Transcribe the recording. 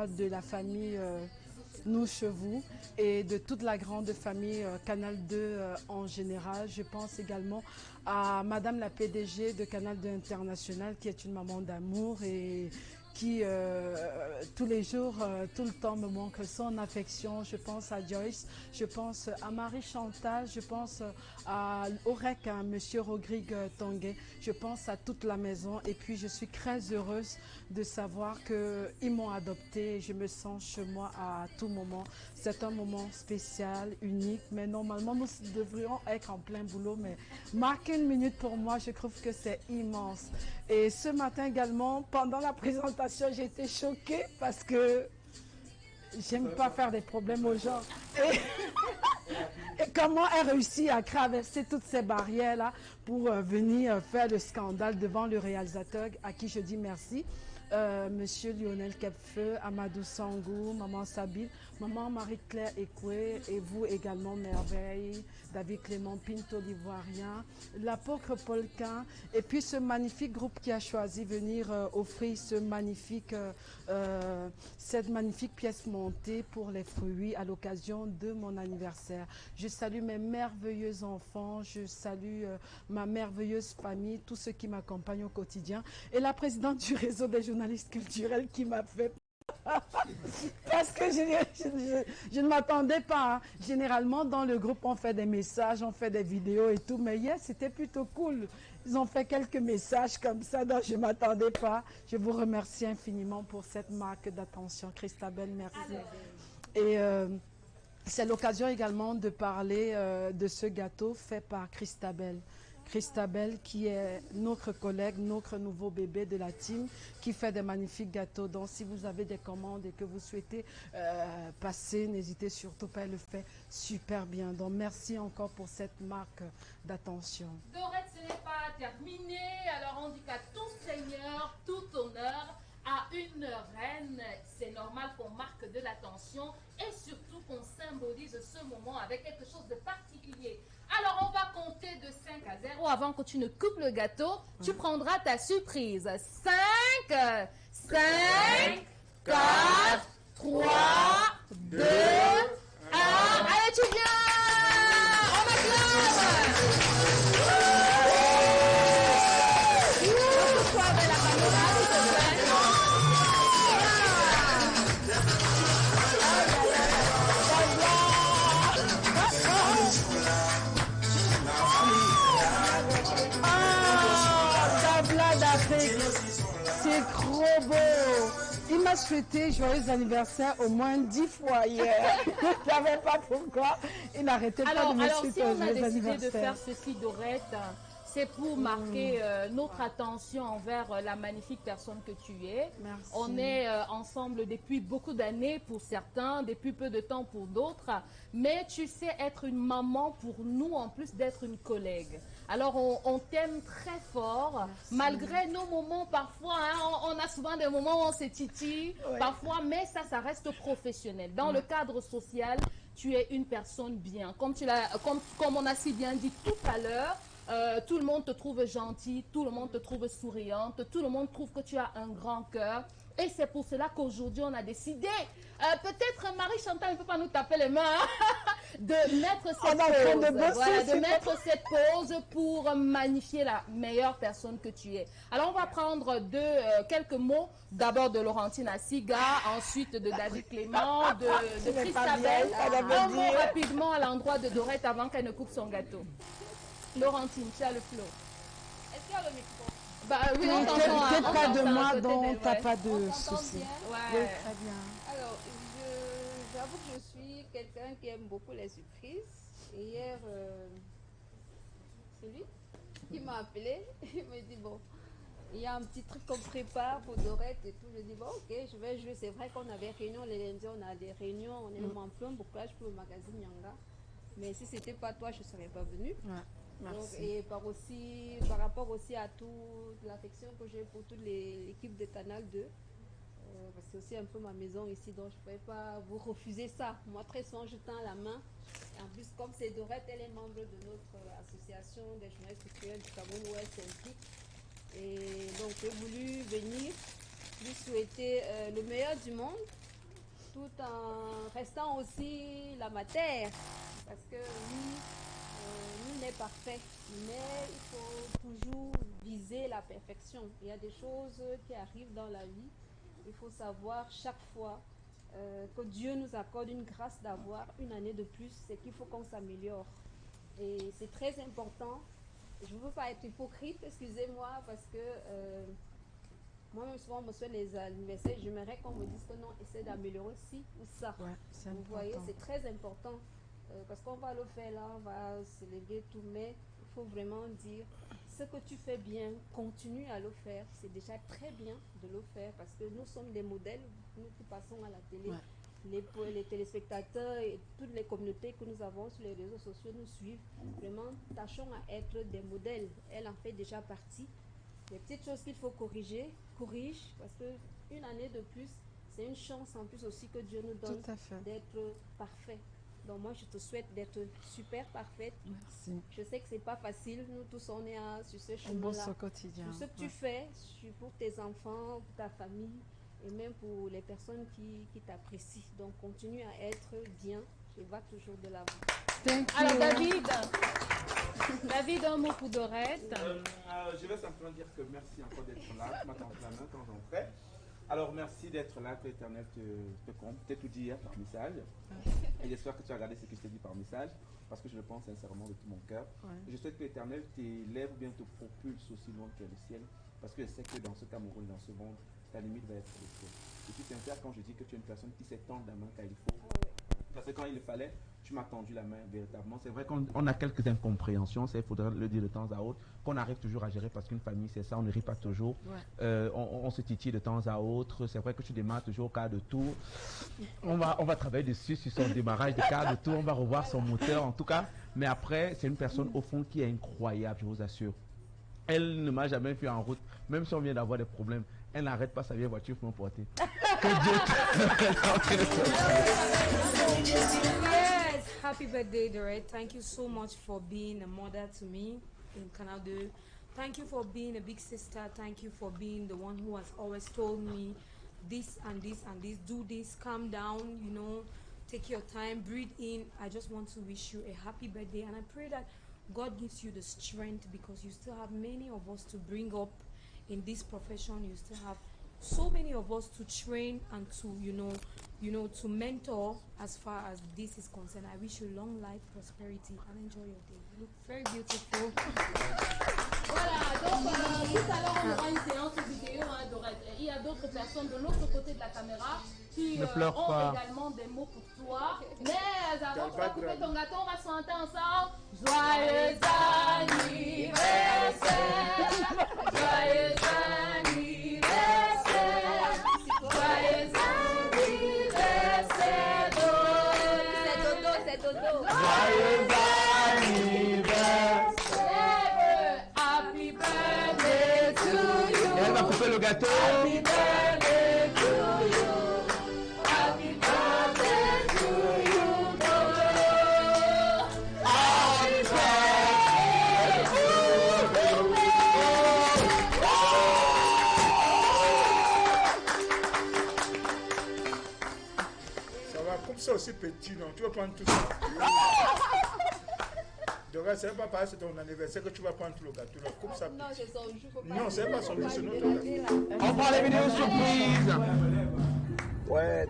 moi de la famille Nous chez vous et de toute la grande famille Canal 2 en général. Je pense également à Madame la PDG de Canal 2 International qui est une maman d'amour et qui tous les jours, tout le temps me manque son affection. Je pense à Joyce, je pense à Marie Chantal, je pense à Orek, à Monsieur Rodrigue Tanguay, je pense à toute la maison et puis je suis très heureuse de savoir qu'ils m'ont adoptée et je me sens chez moi à tout moment. C'est un moment spécial, unique, mais normalement nous devrions être en plein boulot, mais marquer une minute pour moi, je trouve que c'est immense. Et ce matin également, pendant la présentation, j'ai été choquée parce que j'aime pas faire des problèmes aux gens. Et comment elle réussit à traverser toutes ces barrières-là pour venir faire le scandale devant le réalisateur à qui je dis merci. Monsieur Lionel Kepfeu, Amadou Sangou, Maman Sabine, Maman Marie-Claire Ekoué et vous également Merveille, David Clément Pinto l'Ivoirien, l'apôtre Polquin et puis ce magnifique groupe qui a choisi venir offrir cette magnifique pièce montée pour les fruits à l'occasion de mon anniversaire. Je salue mes merveilleux enfants, je salue ma merveilleuse famille, tous ceux qui m'accompagnent au quotidien et la présidente du réseau des journalistes culturels qui m'a fait parce que je ne m'attendais pas. Hein. Généralement, dans le groupe, on fait des messages, on fait des vidéos et tout. Mais hier, c'était plutôt cool. Ils ont fait quelques messages comme ça, donc je ne m'attendais pas. Je vous remercie infiniment pour cette marque d'attention. Christabel, merci. Et c'est l'occasion également de parler de ce gâteau fait par Christabel. Christabel qui est notre collègue, notre nouveau bébé de la team, qui fait des magnifiques gâteaux. Donc si vous avez des commandes et que vous souhaitez passer, n'hésitez surtout pas, elle le fait super bien. Donc merci encore pour cette marque d'attention. Dorette, ce n'est pas terminé, alors on dit qu'à tout seigneur, tout honneur, à une reine, c'est normal qu'on marque de l'attention et surtout qu'on symbolise ce moment avec quelque chose de particulier. Alors, on va compter de 5 à 0 avant que tu ne coupes le gâteau. Tu prendras ta surprise. 5, 5, 4, 3, 2, 1. Allez, tu viens! On acclame! C'est trop beau. Il m'a souhaité joyeux anniversaire au moins 10 fois hier. Je ne savais pas pourquoi. Il n'arrêtait pas de me souhaiter si on a joyeux décidé anniversaire. de faire ceci, Dorette, c'est pour marquer notre attention envers la magnifique personne que tu es. Merci. On est ensemble depuis beaucoup d'années pour certains, depuis peu de temps pour d'autres. Mais tu sais être une maman pour nous en plus d'être une collègue. Alors on t'aime très fort, malgré nos moments parfois, hein, on a souvent des moments où on se titille, parfois, mais ça reste professionnel. Dans le cadre social, tu es une personne bien. Comme on a si bien dit tout à l'heure, tout le monde te trouve gentille, tout le monde te trouve souriante, tout le monde trouve que tu as un grand cœur. Et c'est pour cela qu'aujourd'hui, on a décidé, peut-être Marie-Chantal ne peut pas nous taper les mains, de mettre cette pause pour magnifier la meilleure personne que tu es. Alors, on va prendre quelques mots, d'abord de Laurentine Asiga, ensuite de David Clément, de Christabel. Un mot rapidement à l'endroit de Dorette avant qu'elle ne coupe son gâteau. Laurentine, tu as le flow. Est-ce qu'il y a le micro? Bah oui, on t'es t'entend. près de moi, donc t'as pas de soucis. Ouais. Oui, très bien. Alors, j'avoue que je suis quelqu'un qui aime beaucoup les surprises. Et hier, c'est lui qui m'a appelé. Il me dit, bon, il y a un petit truc qu'on prépare pour Dorette et tout. Je dis, bon, ok, je vais jouer. C'est vrai qu'on avait réunion les lundis, on a des réunions, on est même en plein bouclage pour le magazine Nyanga. Mais si c'était pas toi, je ne serais pas venue. Ouais. Merci. Donc, et par rapport aussi à toute l'affection que j'ai pour toute l'équipe de Canal 2, parce que c'est aussi un peu ma maison ici, donc je ne pouvais pas vous refuser ça. Moi, très souvent, je tends la main. Et en plus, comme c'est Dorette, elle est membre de notre association des journalistes culturels du Cameroun où elle s'implique. Et donc, j'ai voulu venir lui souhaiter le meilleur du monde tout en restant aussi la matière. Parce que nul n'est parfait, mais il faut toujours viser la perfection. Il y a des choses qui arrivent dans la vie. Il faut savoir chaque fois que Dieu nous accorde une grâce d'avoir une année de plus, c'est qu'il faut qu'on s'améliore. Et c'est très important. Je ne veux pas être hypocrite, excusez-moi, parce que moi-même souvent on me souhaite les anniversaires, j'aimerais qu'on me dise que non, essaie d'améliorer ci ou ça. Ouais, Vous voyez, c'est très important. Parce qu'on va le faire là, on va célébrer tout, mais il faut vraiment dire ce que tu fais bien, continue à le faire. C'est déjà très bien de le faire parce que nous sommes des modèles, nous qui passons à la télé. Ouais. Les téléspectateurs et toutes les communautés que nous avons sur les réseaux sociaux nous suivent. Vraiment, tâchons à être des modèles. Elle en fait déjà partie. Les petites choses qu'il faut corriger, corrige, parce qu'une année de plus, c'est une chance en plus aussi que Dieu nous donne d'être parfait. Donc moi, je te souhaite d'être super parfaite. Merci. Je sais que c'est pas facile. Nous tous, on est sur ce chemin-là. On bosse au quotidien. Tout ce que tu fais, pour tes enfants, pour ta famille, et même pour les personnes qui t'apprécient. Donc, continue à être bien et va toujours de l'avant. Alors, David, un mot pour Dorette. Je vais simplement dire que merci encore d'être là. Tu m'as tendu la main quand j'entrais. Alors, merci d'être là, que l'Éternel te compte. Je t'ai tout dit hier par message. Et j'espère que tu as regardé ce que je t'ai dit par message, parce que je le pense sincèrement de tout mon cœur. Et je souhaite que l'Éternel t'élève ou bien te propulse aussi loin que le ciel, parce que je sais que dans ce Cameroun, dans ce monde, ta limite va être le ciel. Je suis sincère quand je dis que tu es une personne qui sait tendre la main quand il faut. Parce que quand il le fallait, tu m'as tendu la main véritablement. C'est vrai qu'on a quelques incompréhensions, il faudrait le dire de temps à autre, qu'on arrive toujours à gérer parce qu'une famille c'est ça, on ne rit pas toujours. On se titille de temps à autre. C'est vrai que tu démarres toujours au quart de tour. On va travailler dessus sur son démarrage de quart de tour, on va revoir son moteur en tout cas. Mais après, c'est une personne au fond qui est incroyable, je vous assure. Elle ne m'a jamais fait en route, même si on vient d'avoir des problèmes. Elle n'arrête pas sa vieille voiture pour m'emporter. Que Dieu Yes, happy birthday, Dorette. Thank you so much for being a mother to me in Canal 2. Thank you for being a big sister. Thank you for being the one who has always told me this and this and this. Do this, calm down, you know, take your time, breathe in. I just want to wish you a happy birthday, and I pray that God gives you the strength, because you still have many of us to bring up in this profession. You still have so many of us to train and to, you know, to mentor as far as this is concerned. I wish you long life, prosperity, and enjoy your day. You look very beautiful. Voilà, donc tout à l'heure on aura une séance vidéo, hein, Dorette. Il y a d'autres personnes de l'autre côté de la caméra qui ont également des mots pour toi. Mais avant de couper ton gâteau, on va chanter ensemble. Joyeux anniversaire, joyeux anniversaire, joyeux anniversaire, Dorette. C'est Dodo. Joyeux anniversaire. Happy birthday to you. Et elle va couper le gâteau. Happy birthday to you. Happy birthday to you, Dodo. Happy birthday to you. Ça va, comme ça aussi petit, non? Tu vas prendre tout ça. Dorette, c'est pas pareil, c'est ton anniversaire que tu vas prendre tout le gâteau. Là. Coupe ça. Non, c'est son jour. Non, c'est pas son jour, c'est notre gâteau. On prend les vidéos surprises. Ouais,